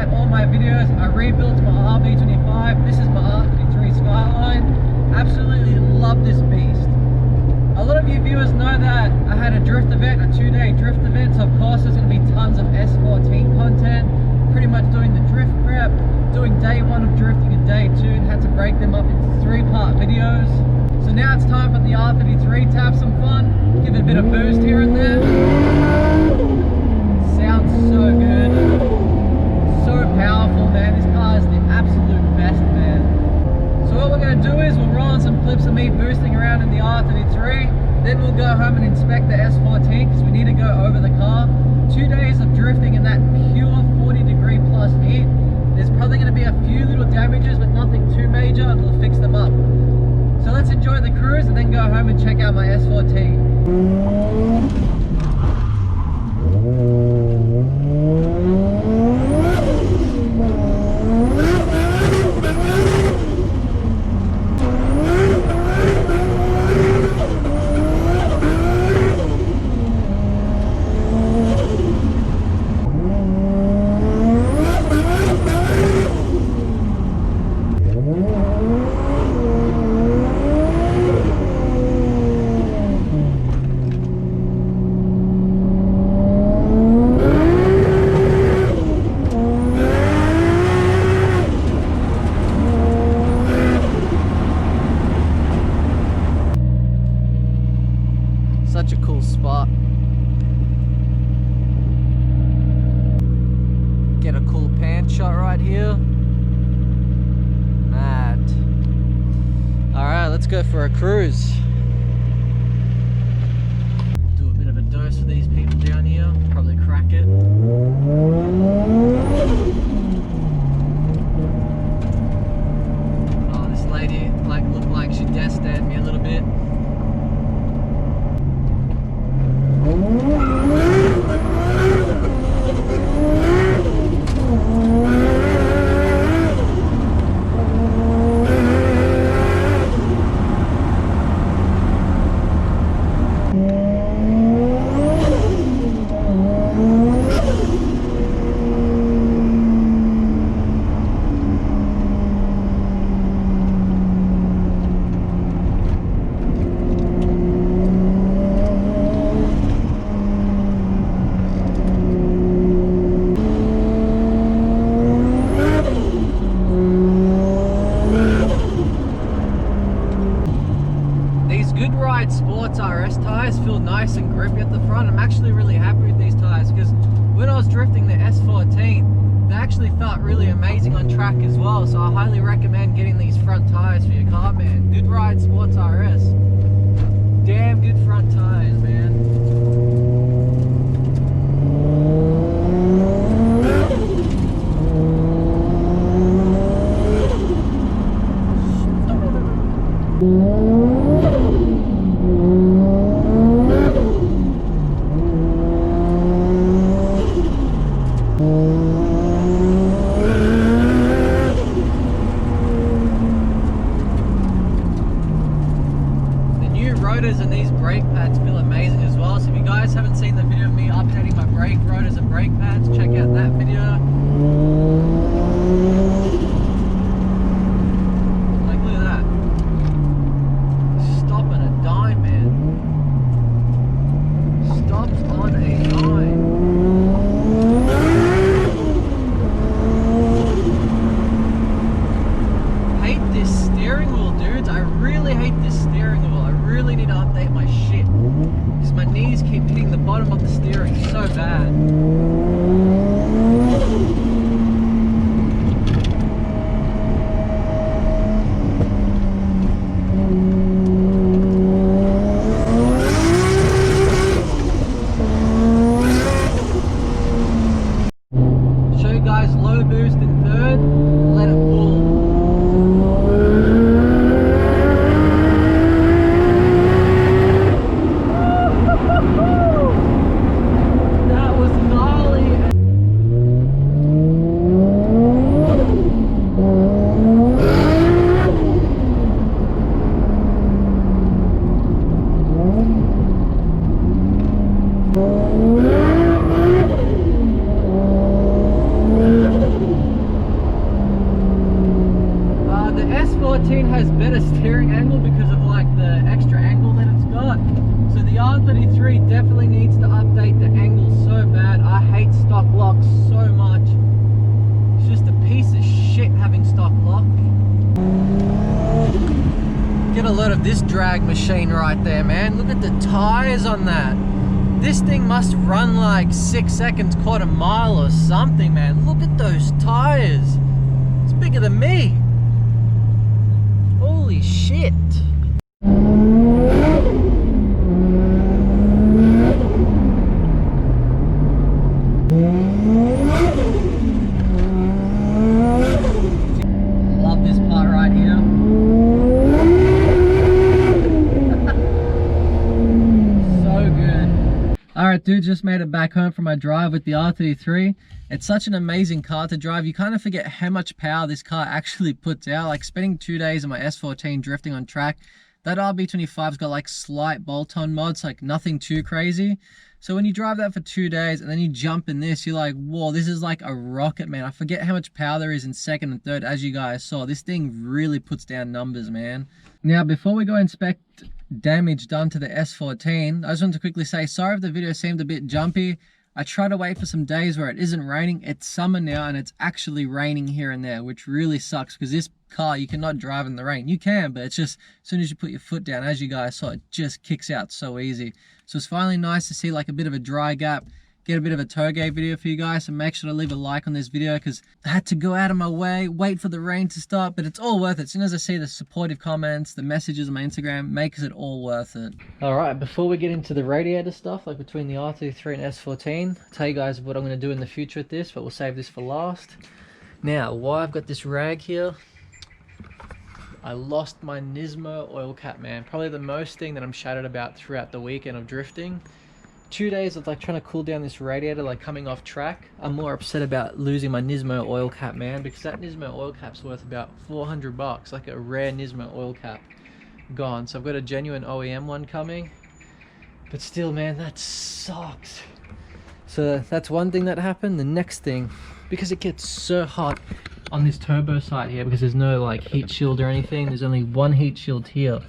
like all my videos, I rebuilt my RB25. This is my R33 Skyline. Absolutely love this beast. A lot of you viewers know that I had a drift event, a 2-day drift event, so of course there's going to be tons of S14 content. Pretty much doing the drift prep, doing day 1 of drifting and day 2, and had to break them up into 3-part videos. So now it's time for the R33 to have some fun, give it a bit of boost here and there. Sounds so good, so powerful, man. This car is the absolute best, man. So what we're going to do is we'll roll on some clips of me boosting around in the R33, then we'll go home and inspect the S14 because we need to go over the car. 2 days of drifting in that pure 40-degree plus heat. There's probably going to be a few little damages, but nothing too major, and we'll fix them up. So let's enjoy the cruise and then go home and check out my S14. Such a cool spot. Get a cool pan shot right here. Mad. Alright, let's go for a cruise. Do a bit of a dose for these people down here. Probably crack it. Oh, this lady looked like she death-stared me a little bit. Sports RS tires feel nice and grippy at the front. I'm actually really happy with these tires because when I was drifting the S14, they actually felt really amazing on track as well. So I highly recommend getting these front tires for your car, man. Good Ride Sports RS. Damn good front tires, man. Rotors and these brake pads feel amazing as well. So if you guys haven't seen the video of me updating my brake rotors and brake pads, check out that video. Like, look at that. Stopping a dime, man. Stops on a dime. Hate this steering wheel, dudes. I really hate this steering wheel. I really need to update my shit because my knees keep hitting the bottom of the steering so bad. stock lock so much. It's just a piece of shit having stock lock. Get a load of this drag machine right there, man. Look at the tires on that. This thing must run like 6 seconds, quarter mile or something, man. Look at those tires. It's bigger than me. Holy shit. Love this part right here. So good. Alright dude, just made it back home from my drive with the R33. It's such an amazing car to drive. You kind of forget how much power this car actually puts out. Like spending 2 days in my S14 drifting on track, that RB25's got like slight bolt-on mods, like nothing too crazy. So when you drive that for 2 days and then you jump in this, you're like, whoa, this is like a rocket, man. I forget how much power there is in second and third, as you guys saw. This thing really puts down numbers, man. Now, before we go inspect damage done to the S14, I just want to quickly say, sorry if the video seemed a bit jumpy. I try to wait for some days where it isn't raining. It's summer now and it's actually raining here and there, which really sucks because this car you cannot drive in the rain. You can, but it's just as soon as you put your foot down, as you guys saw, it just kicks out so easy. So it's finally nice to see like a bit of a dry gap, get a bit of a toge video for you guys, and make sure to leave a like on this video because I had to go out of my way, wait for the rain to stop, but it's all worth it. As soon as I see the supportive comments, the messages on my Instagram, makes it all worth it. Alright, before we get into the radiator stuff, like between the R33 and S14, I'll tell you guys what I'm going to do in the future with this, but we'll save this for last. Now, why I've got this rag here, I lost my Nismo oil cap, man. Probably the most thing that I'm shattered about throughout the weekend of drifting. 2 days of like trying to cool down this radiator, like coming off track. I'm more upset about losing my Nismo oil cap, man, because that Nismo oil cap's worth about 400 bucks, like a rare Nismo oil cap. Gone. So I've got a genuine OEM one coming, but still, man, that sucks. So that's one thing that happened. The next thing, because it gets so hot on this turbo side here, because there's no like heat shield or anything, there's only one heat shield here.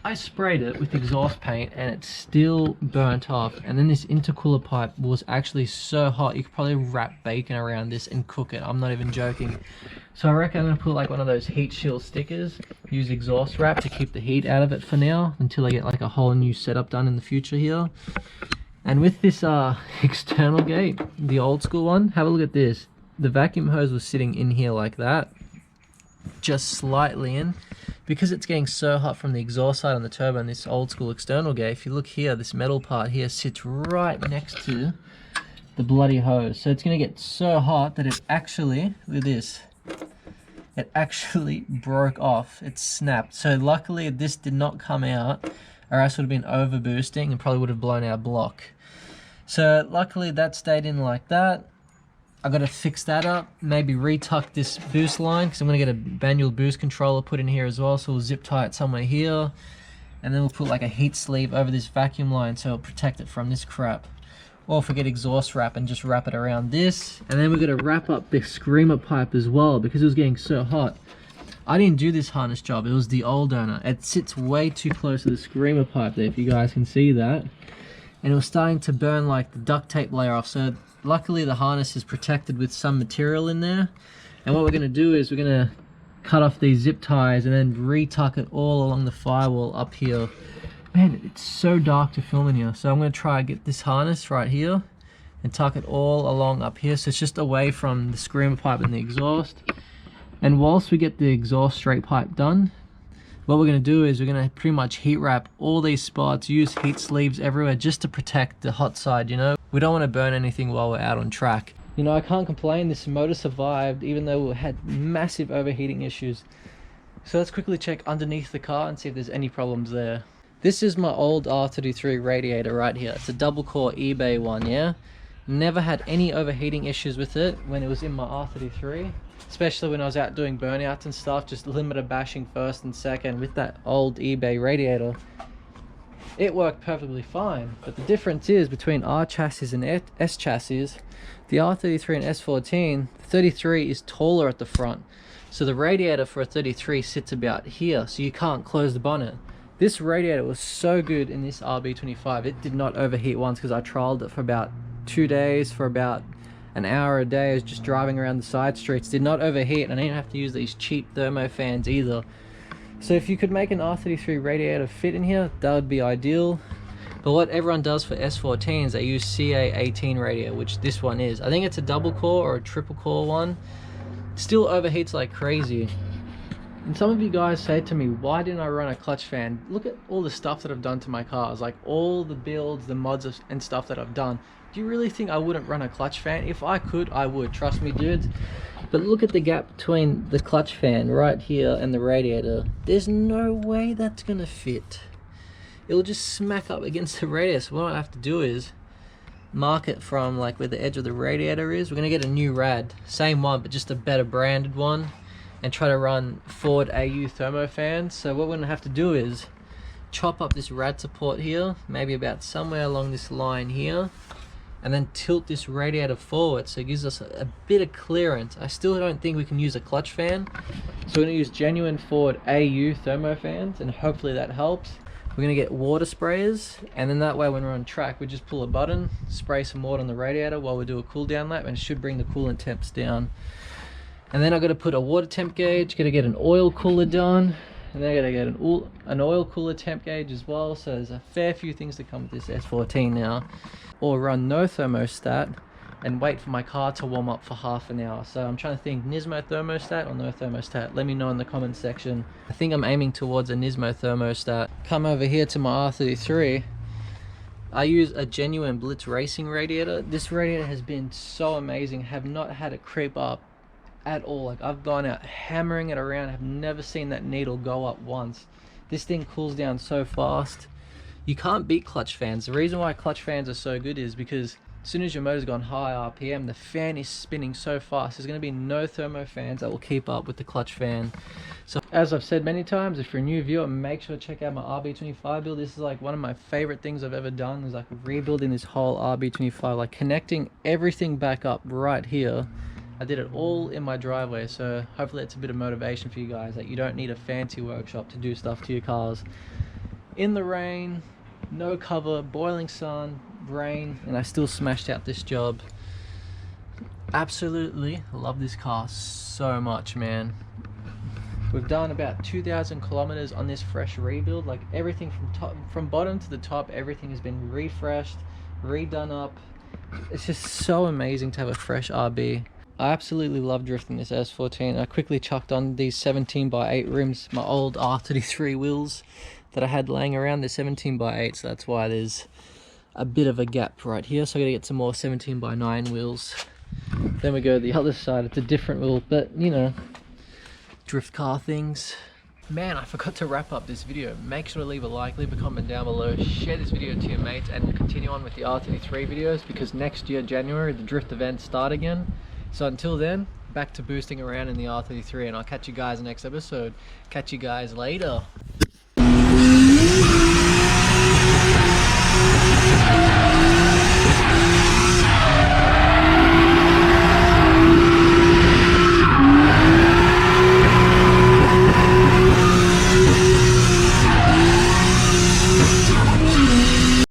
I sprayed it with exhaust paint and it still burnt off, and then this intercooler pipe was actually so hot you could probably wrap bacon around this and cook it. I'm not even joking. So I reckon I'm gonna put like one of those heat shield stickers, use exhaust wrap to keep the heat out of it for now until I get like a whole new setup done in the future here. And with this external gate, the old school one, have a look at this. The vacuum hose was sitting in here like that, just slightly in. Because it's getting so hot from the exhaust side on the turbo and this old school external gate, if you look here, this metal part here sits right next to the bloody hose. So it's going to get so hot that it actually, look at this, it actually broke off. It snapped. So luckily this did not come out, or else it would have been over boosting and probably would have blown our block. So luckily that stayed in like that. I got to fix that up, maybe retuck this boost line, because I'm going to get a manual boost controller put in here as well, so we'll zip tie it somewhere here, and then we'll put like a heat sleeve over this vacuum line so it'll protect it from this crap. Or if we get exhaust wrap and just wrap it around this, and then we're going to wrap up the screamer pipe as well, because it was getting so hot. I didn't do this harness job, it was the old owner. It sits way too close to the screamer pipe there, if you guys can see that. And it was starting to burn like the duct tape layer off, so luckily the harness is protected with some material in there. And what we're going to do is we're going to cut off these zip ties and then retuck it all along the firewall up here. Man, it's so dark to film in here, so I'm going to try and get this harness right here and tuck it all along up here, so it's just away from the screamer pipe and the exhaust. And whilst we get the exhaust straight pipe done, what we're going to do is we're going to pretty much heat wrap all these spots, use heat sleeves everywhere just to protect the hot side, you know. We don't want to burn anything while we're out on track. You know, I can't complain, this motor survived even though we had massive overheating issues. So let's quickly check underneath the car and see if there's any problems there. This is my old R33 radiator right here. It's a double core eBay one, yeah? Never had any overheating issues with it when it was in my R33. Especially when I was out doing burnouts and stuff, just limiter bashing first and second with that old eBay radiator. It worked perfectly fine, but the difference is between R chassis and S chassis, the R33 and S14, the 33 is taller at the front. So the radiator for a 33 sits about here, so you can't close the bonnet. This radiator was so good in this RB25. It did not overheat once because I trialed it for about 2 days for about an hour a day. I was just driving around the side streets. Did not overheat, and I didn't have to use these cheap thermo fans either. So if you could make an R33 radiator fit in here, that would be ideal. But what everyone does for S14s, they use CA18 radiator, which this one is. I think it's a double core or a triple core one. Still overheats like crazy. And some of you guys say to me, why didn't I run a clutch fan? Look at all the stuff that I've done to my cars, like all the builds, the mods and stuff that I've done. Do you really think I wouldn't run a clutch fan? If I could, I would, trust me dudes. But look at the gap between the clutch fan right here and the radiator. There's no way that's gonna fit. It'll just smack up against the radiator. So what I have to do is mark it from like where the edge of the radiator is. We're gonna get a new rad, same one but just a better branded one, and try to run Ford AU thermo fans. So what we're gonna have to do is chop up this rad support here, maybe about somewhere along this line here, and then tilt this radiator forward so it gives us a bit of clearance. I still don't think we can use a clutch fan, so we're gonna use genuine Ford AU thermo fans, and hopefully that helps. We're gonna get water sprayers, and then that way when we're on track, we just pull a button, spray some water on the radiator while we do a cool down lap, and it should bring the coolant temps down. And then I gotta put a water temp gauge, gotta get an oil cooler done, and then I gotta get an oil cooler temp gauge as well. So there's a fair few things to come with this S14 now. Or run no thermostat and wait for my car to warm up for half an hour. So I'm trying to think, Nismo thermostat or no thermostat? Let me know in the comment section. I think I'm aiming towards a Nismo thermostat. Come over here to my R33. I use a genuine Blitz Racing radiator. This radiator has been so amazing. Have not had it creep up at all. Like, I've gone out hammering it around, have never seen that needle go up once. This thing cools down so fast. You can't beat clutch fans. The reason why clutch fans are so good is because as soon as your motor's gone high RPM, the fan is spinning so fast. There's going to be no thermo fans that will keep up with the clutch fan. So as I've said many times, if you're a new viewer, make sure to check out my RB25 build. This is like one of my favorite things I've ever done, is like rebuilding this whole RB25, like connecting everything back up right here. I did it all in my driveway, so hopefully it's a bit of motivation for you guys that you don't need a fancy workshop to do stuff to your cars. In the rain, no cover, boiling sun, rain, and I still smashed out this job. Absolutely love this car so much, man. We've done about 2,000 kilometers on this fresh rebuild. Like, everything from bottom to the top, everything has been refreshed, redone up. It's just so amazing to have a fresh RB. I absolutely love drifting this S14. I quickly chucked on these 17x8 rims, my old R33 wheels that I had laying around. They're 17x8, so that's why there's a bit of a gap right here. So I gotta get some more 17x9 wheels. Then we go to the other side. It's a different wheel, but you know, drift car things. Man, I forgot to wrap up this video. Make sure to leave a like, leave a comment down below, share this video to your mates, and continue on with the R33 videos, because next year, January, the drift events start again. So until then, back to boosting around in the R33, and I'll catch you guys next episode. Catch you guys later.